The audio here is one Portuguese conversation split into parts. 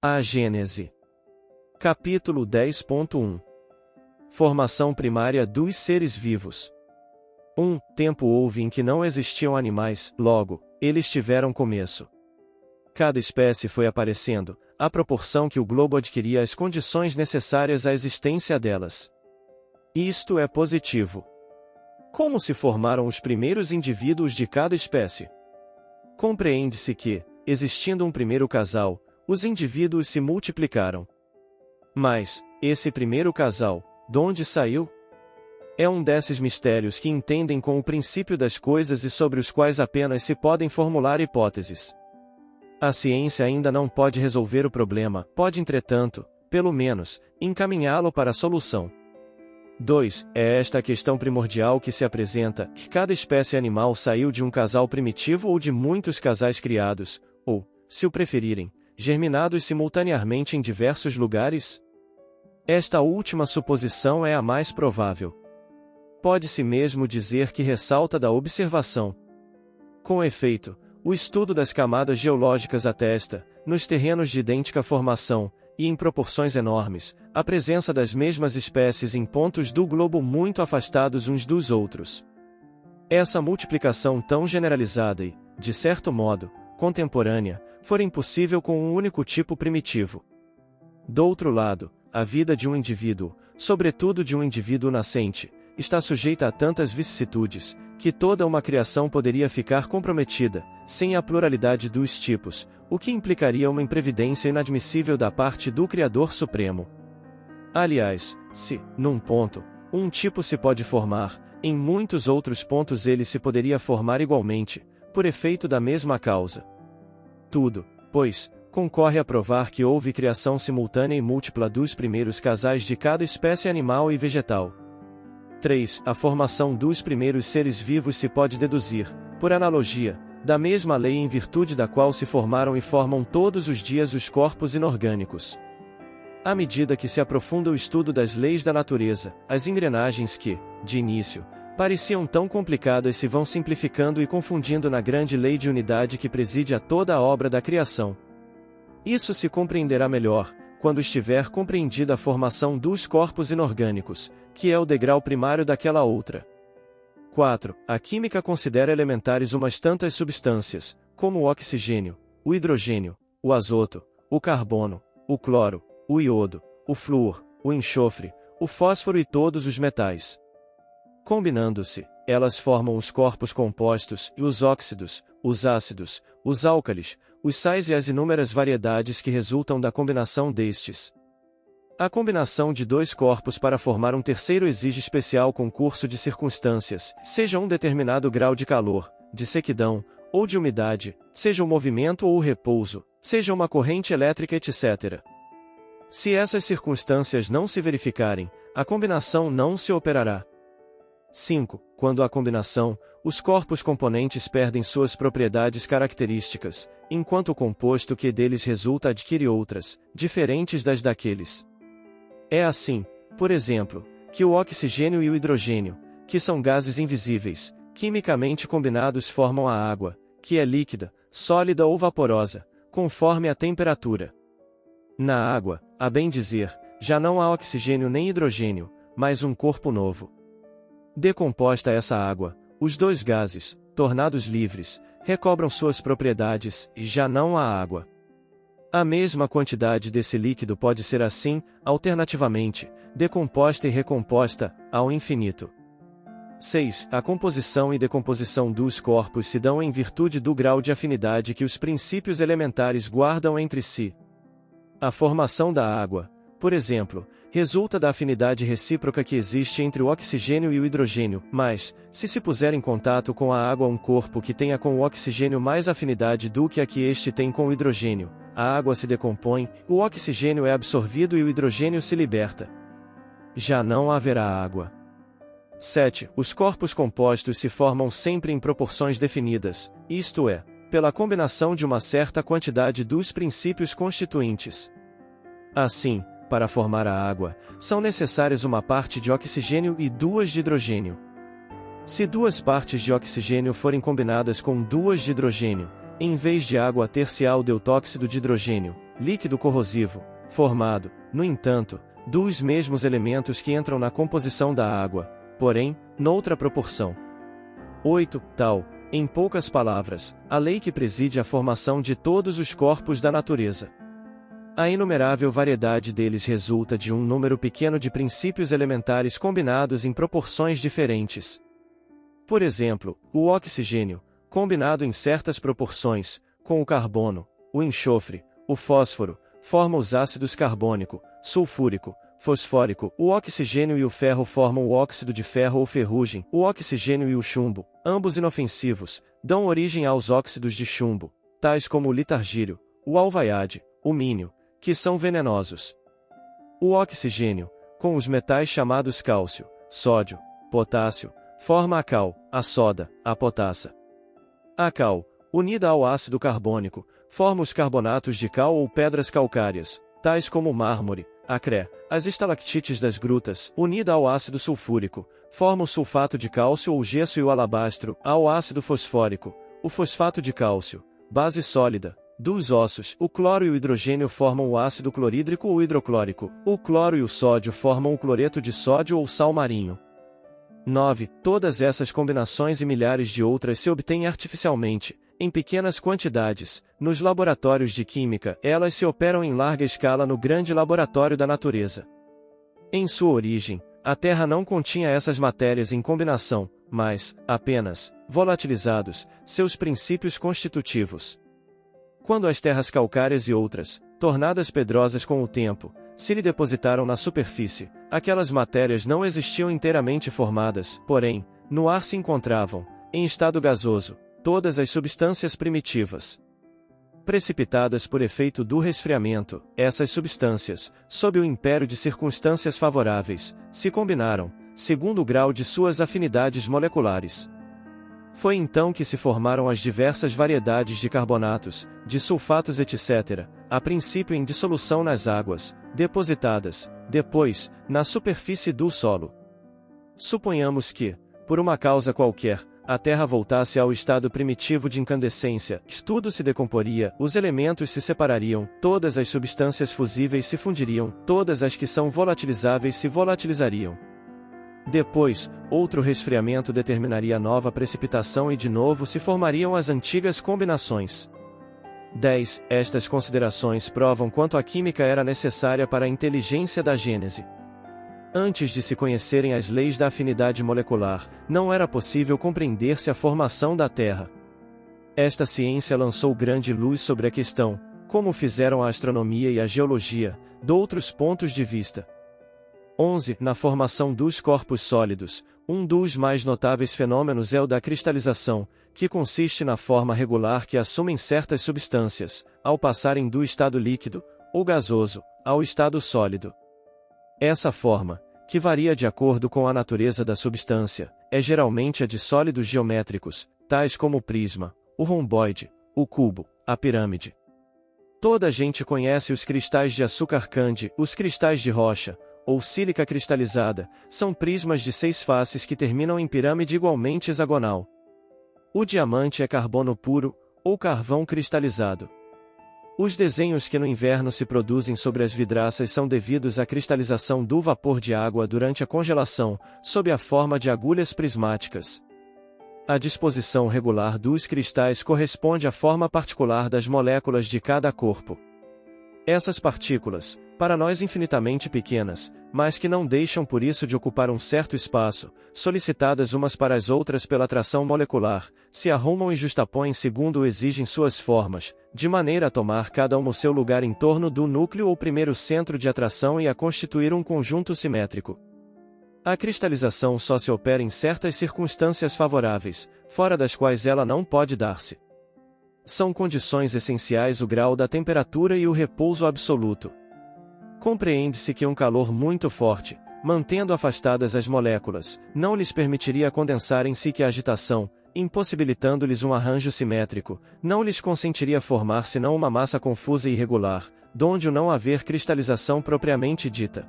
A Gênese. Capítulo 10.1. Formação primária dos seres vivos. Tempo houve em que não existiam animais, logo, eles tiveram começo. Cada espécie foi aparecendo, à proporção que o globo adquiria as condições necessárias à existência delas. Isto é positivo. Como se formaram os primeiros indivíduos de cada espécie? Compreende-se que, existindo um primeiro casal, os indivíduos se multiplicaram. Mas, esse primeiro casal, donde saiu? É um desses mistérios que entendem com o princípio das coisas e sobre os quais apenas se podem formular hipóteses. A ciência ainda não pode resolver o problema, pode entretanto, pelo menos, encaminhá-lo para a solução. 2. É esta a questão primordial que se apresenta, que cada espécie animal saiu de um casal primitivo ou de muitos casais criados, ou, se o preferirem, germinados simultaneamente em diversos lugares? Esta última suposição é a mais provável. Pode-se mesmo dizer que ressalta da observação. Com efeito, o estudo das camadas geológicas atesta, nos terrenos de idêntica formação, e em proporções enormes, a presença das mesmas espécies em pontos do globo muito afastados uns dos outros. Essa multiplicação tão generalizada e, de certo modo, contemporânea, fora impossível com um único tipo primitivo. Do outro lado, a vida de um indivíduo, sobretudo de um indivíduo nascente, está sujeita a tantas vicissitudes, que toda uma criação poderia ficar comprometida, sem a pluralidade dos tipos, o que implicaria uma imprevidência inadmissível da parte do Criador Supremo. Aliás, se, num ponto, um tipo se pode formar, em muitos outros pontos ele se poderia formar igualmente, por efeito da mesma causa. Tudo, pois, concorre a provar que houve criação simultânea e múltipla dos primeiros casais de cada espécie animal e vegetal. 3. A formação dos primeiros seres vivos se pode deduzir, por analogia, da mesma lei em virtude da qual se formaram e formam todos os dias os corpos inorgânicos. À medida que se aprofunda o estudo das leis da natureza, as engrenagens que, de início, pareciam tão complicadas se vão simplificando e confundindo na grande lei de unidade que preside a toda a obra da criação. Isso se compreenderá melhor, quando estiver compreendida a formação dos corpos inorgânicos, que é o degrau primário daquela outra. 4. A química considera elementares umas tantas substâncias, como o oxigênio, o hidrogênio, o azoto, o carbono, o cloro, o iodo, o flúor, o enxofre, o fósforo e todos os metais. Combinando-se, elas formam os corpos compostos e os óxidos, os ácidos, os álcalis, os sais e as inúmeras variedades que resultam da combinação destes. A combinação de dois corpos para formar um terceiro exige especial concurso de circunstâncias, seja um determinado grau de calor, de sequidão, ou de umidade, seja o movimento ou o repouso, seja uma corrente elétrica, etc. Se essas circunstâncias não se verificarem, a combinação não se operará. 5. Quando há combinação, os corpos componentes perdem suas propriedades características, enquanto o composto que deles resulta adquire outras, diferentes das daqueles. É assim, por exemplo, que o oxigênio e o hidrogênio, que são gases invisíveis, quimicamente combinados formam a água, que é líquida, sólida ou vaporosa, conforme a temperatura. Na água, a bem dizer, já não há oxigênio nem hidrogênio, mas um corpo novo. Decomposta essa água, os dois gases, tornados livres, recobram suas propriedades, e já não há água. A mesma quantidade desse líquido pode ser assim, alternativamente, decomposta e recomposta, ao infinito. 6. A composição e decomposição dos corpos se dão em virtude do grau de afinidade que os princípios elementares guardam entre si. A formação da água, por exemplo, resulta da afinidade recíproca que existe entre o oxigênio e o hidrogênio, mas, se puser em contato com a água um corpo que tenha com o oxigênio mais afinidade do que a que este tem com o hidrogênio, a água se decompõe, o oxigênio é absorvido e o hidrogênio se liberta. Já não haverá água. 7. Os corpos compostos se formam sempre em proporções definidas, isto é, pela combinação de uma certa quantidade dos princípios constituintes. Assim, para formar a água, são necessárias uma parte de oxigênio e duas de hidrogênio. Se duas partes de oxigênio forem combinadas com duas de hidrogênio, em vez de água ter-se-á o deutóxido de hidrogênio, líquido corrosivo, formado, no entanto, dos mesmos elementos que entram na composição da água, porém, noutra proporção. 8. Tal, em poucas palavras, a lei que preside a formação de todos os corpos da natureza. A inumerável variedade deles resulta de um número pequeno de princípios elementares combinados em proporções diferentes. Por exemplo, o oxigênio, combinado em certas proporções, com o carbono, o enxofre, o fósforo, forma os ácidos carbônico, sulfúrico, fosfórico, o oxigênio e o ferro formam o óxido de ferro ou ferrugem, o oxigênio e o chumbo, ambos inofensivos, dão origem aos óxidos de chumbo, tais como o litargírio, o alvaiade, o mínio, que são venenosos. O oxigênio, com os metais chamados cálcio, sódio, potássio, forma a cal, a soda, a potassa. A cal, unida ao ácido carbônico, forma os carbonatos de cal ou pedras calcárias, tais como o mármore, a cré, as estalactites das grutas, unida ao ácido sulfúrico, forma o sulfato de cálcio ou gesso e o alabastro, ao ácido fosfórico, o fosfato de cálcio, base sólida, dos ossos, o cloro e o hidrogênio formam o ácido clorídrico ou hidroclórico, o cloro e o sódio formam o cloreto de sódio ou sal marinho. 9. Todas essas combinações e milhares de outras se obtêm artificialmente, em pequenas quantidades, nos laboratórios de química, elas se operam em larga escala no grande laboratório da natureza. Em sua origem, a Terra não continha essas matérias em combinação, mas, apenas, volatilizados, seus princípios constitutivos. Quando as terras calcárias e outras, tornadas pedrosas com o tempo, se lhe depositaram na superfície, aquelas matérias não existiam inteiramente formadas, porém, no ar se encontravam, em estado gasoso, todas as substâncias primitivas. Precipitadas por efeito do resfriamento, essas substâncias, sob o império de circunstâncias favoráveis, se combinaram, segundo o grau de suas afinidades moleculares. Foi então que se formaram as diversas variedades de carbonatos, de sulfatos etc., a princípio em dissolução nas águas, depositadas, depois, na superfície do solo. Suponhamos que, por uma causa qualquer, a Terra voltasse ao estado primitivo de incandescência, tudo se decomporia, os elementos se separariam, todas as substâncias fusíveis se fundiriam, todas as que são volatilizáveis se volatilizariam. Depois, outro resfriamento determinaria nova precipitação e de novo se formariam as antigas combinações. 10. Estas considerações provam quanto a química era necessária para a inteligência da Gênese. Antes de se conhecerem as leis da afinidade molecular, não era possível compreender-se a formação da Terra. Esta ciência lançou grande luz sobre a questão, como fizeram a astronomia e a geologia, de outros pontos de vista. 11. Na formação dos corpos sólidos, um dos mais notáveis fenômenos é o da cristalização, que consiste na forma regular que assumem certas substâncias, ao passarem do estado líquido, ou gasoso, ao estado sólido. Essa forma, que varia de acordo com a natureza da substância, é geralmente a de sólidos geométricos, tais como o prisma, o romboide, o cubo, a pirâmide. Toda a gente conhece os cristais de açúcar cande, os cristais de rocha, ou sílica cristalizada, são prismas de 6 faces que terminam em pirâmide igualmente hexagonal. O diamante é carbono puro, ou carvão cristalizado. Os desenhos que no inverno se produzem sobre as vidraças são devidos à cristalização do vapor de água durante a congelação, sob a forma de agulhas prismáticas. A disposição regular dos cristais corresponde à forma particular das moléculas de cada corpo. Essas partículas, para nós infinitamente pequenas, mas que não deixam por isso de ocupar um certo espaço, solicitadas umas para as outras pela atração molecular, se arrumam e justapõem segundo o exigem suas formas, de maneira a tomar cada uma o seu lugar em torno do núcleo ou primeiro centro de atração e a constituir um conjunto simétrico. A cristalização só se opera em certas circunstâncias favoráveis, fora das quais ela não pode dar-se. São condições essenciais o grau da temperatura e o repouso absoluto. Compreende-se que um calor muito forte, mantendo afastadas as moléculas, não lhes permitiria condensarem-se e que a agitação, impossibilitando-lhes um arranjo simétrico, não lhes consentiria formar senão uma massa confusa e irregular, donde o não haver cristalização propriamente dita.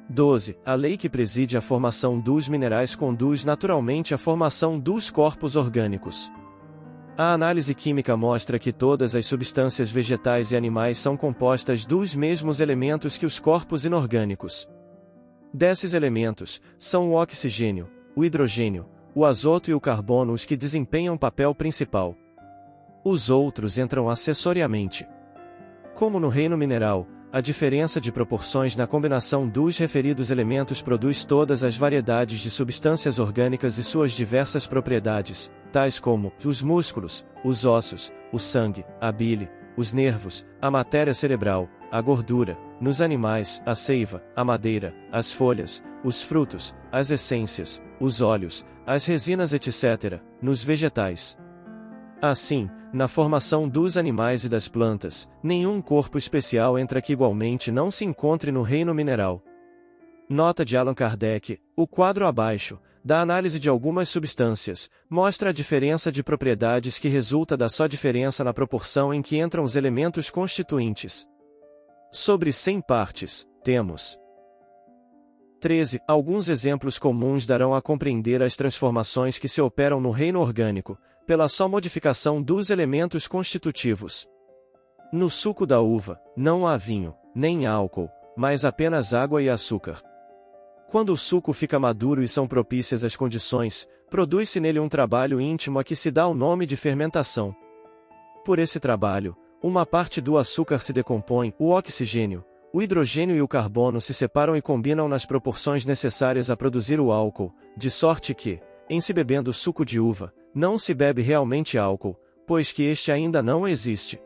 12. A lei que preside a formação dos minerais conduz naturalmente à formação dos corpos orgânicos. A análise química mostra que todas as substâncias vegetais e animais são compostas dos mesmos elementos que os corpos inorgânicos. Desses elementos, são o oxigênio, o hidrogênio, o azoto e o carbono os que desempenham papel principal. Os outros entram acessoriamente. Como no reino mineral, a diferença de proporções na combinação dos referidos elementos produz todas as variedades de substâncias orgânicas e suas diversas propriedades, tais como os músculos, os ossos, o sangue, a bile, os nervos, a matéria cerebral, a gordura, nos animais, a seiva, a madeira, as folhas, os frutos, as essências, os óleos, as resinas etc., nos vegetais. Assim, na formação dos animais e das plantas, nenhum corpo especial entra que igualmente não se encontre no reino mineral. Nota de Allan Kardec: o quadro abaixo, da análise de algumas substâncias, mostra a diferença de propriedades que resulta da só diferença na proporção em que entram os elementos constituintes. Sobre 100 partes, temos 13. Alguns exemplos comuns darão a compreender as transformações que se operam no reino orgânico, pela só modificação dos elementos constitutivos. No suco da uva, não há vinho, nem álcool, mas apenas água e açúcar. Quando o suco fica maduro e são propícias as condições, produz-se nele um trabalho íntimo a que se dá o nome de fermentação. Por esse trabalho, uma parte do açúcar se decompõe, o oxigênio, o hidrogênio e o carbono se separam e combinam nas proporções necessárias a produzir o álcool, de sorte que, em se bebendo suco de uva, não se bebe realmente álcool, pois que este ainda não existe.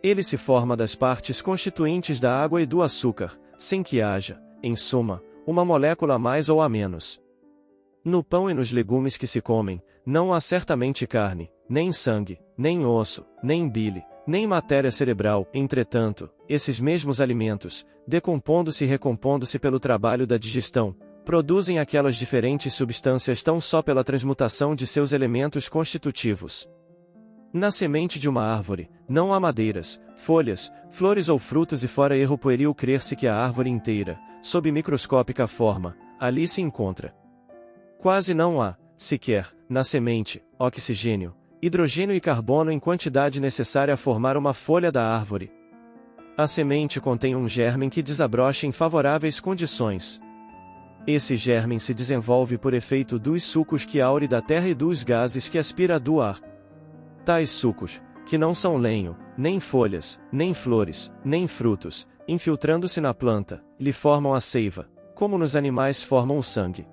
Ele se forma das partes constituintes da água e do açúcar, sem que haja, em suma, uma molécula a mais ou a menos. No pão e nos legumes que se comem, não há certamente carne, nem sangue, nem osso, nem bile, nem matéria cerebral. Entretanto, esses mesmos alimentos, decompondo-se e recompondo-se pelo trabalho da digestão, produzem aquelas diferentes substâncias tão só pela transmutação de seus elementos constitutivos. Na semente de uma árvore, não há madeiras, folhas, flores ou frutos e fora erro pueril crer-se que a árvore inteira, sob microscópica forma, ali se encontra. Quase não há, sequer, na semente, oxigênio, hidrogênio e carbono em quantidade necessária a formar uma folha da árvore. A semente contém um germe que desabrocha em favoráveis condições. Esse germe se desenvolve por efeito dos sucos que aure da terra e dos gases que aspira do ar. Tais sucos, que não são lenho, nem folhas, nem flores, nem frutos, infiltrando-se na planta, lhe formam a seiva, como nos animais formam o sangue.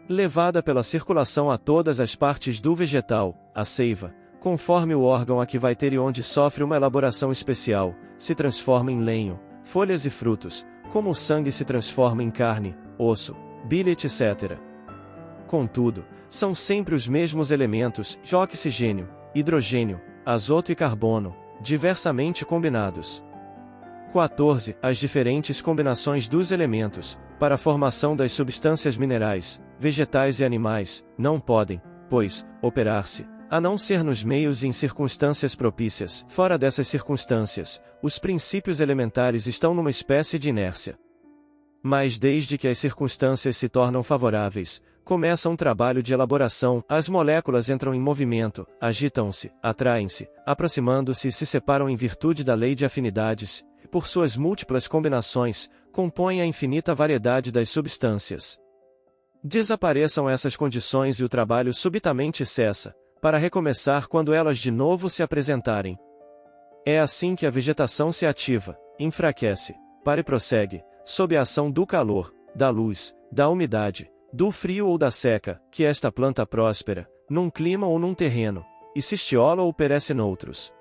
Levada pela circulação a todas as partes do vegetal, a seiva, conforme o órgão a que vai ter e onde sofre uma elaboração especial, se transforma em lenho, folhas e frutos, como o sangue se transforma em carne, osso, bile etc. Contudo, são sempre os mesmos elementos, de oxigênio, hidrogênio, azoto e carbono, diversamente combinados. 14. As diferentes combinações dos elementos, para a formação das substâncias minerais, vegetais e animais, não podem, pois, operar-se, a não ser nos meios e em circunstâncias propícias. Fora dessas circunstâncias, os princípios elementares estão numa espécie de inércia. Mas desde que as circunstâncias se tornam favoráveis, começa um trabalho de elaboração, as moléculas entram em movimento, agitam-se, atraem-se, aproximando-se e se separam em virtude da lei de afinidades, e por suas múltiplas combinações, compõem a infinita variedade das substâncias. Desapareçam essas condições e o trabalho subitamente cessa, para recomeçar quando elas de novo se apresentarem. É assim que a vegetação se ativa, enfraquece, para e prossegue, sob a ação do calor, da luz, da umidade, do frio ou da seca, que esta planta próspera, num clima ou num terreno, e se estiola ou perece noutros.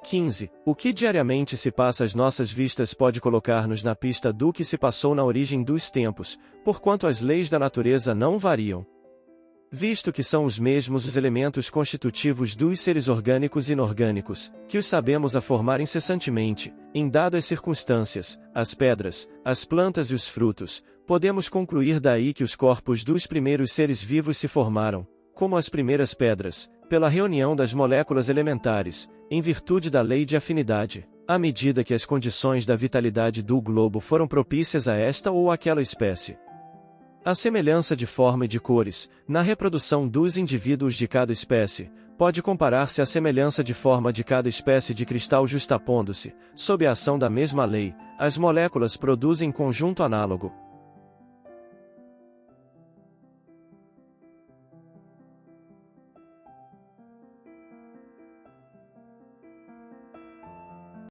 15. O que diariamente se passa às nossas vistas pode colocar-nos na pista do que se passou na origem dos tempos, porquanto as leis da natureza não variam. Visto que são os mesmos os elementos constitutivos dos seres orgânicos e inorgânicos, que os sabemos a formar incessantemente, em dadas circunstâncias, as pedras, as plantas e os frutos, podemos concluir daí que os corpos dos primeiros seres vivos se formaram, como as primeiras pedras, pela reunião das moléculas elementares, em virtude da lei de afinidade, à medida que as condições da vitalidade do globo foram propícias a esta ou aquela espécie. A semelhança de forma e de cores, na reprodução dos indivíduos de cada espécie, pode comparar-se à semelhança de forma de cada espécie de cristal justapondo-se, sob a ação da mesma lei, as moléculas produzem conjunto análogo,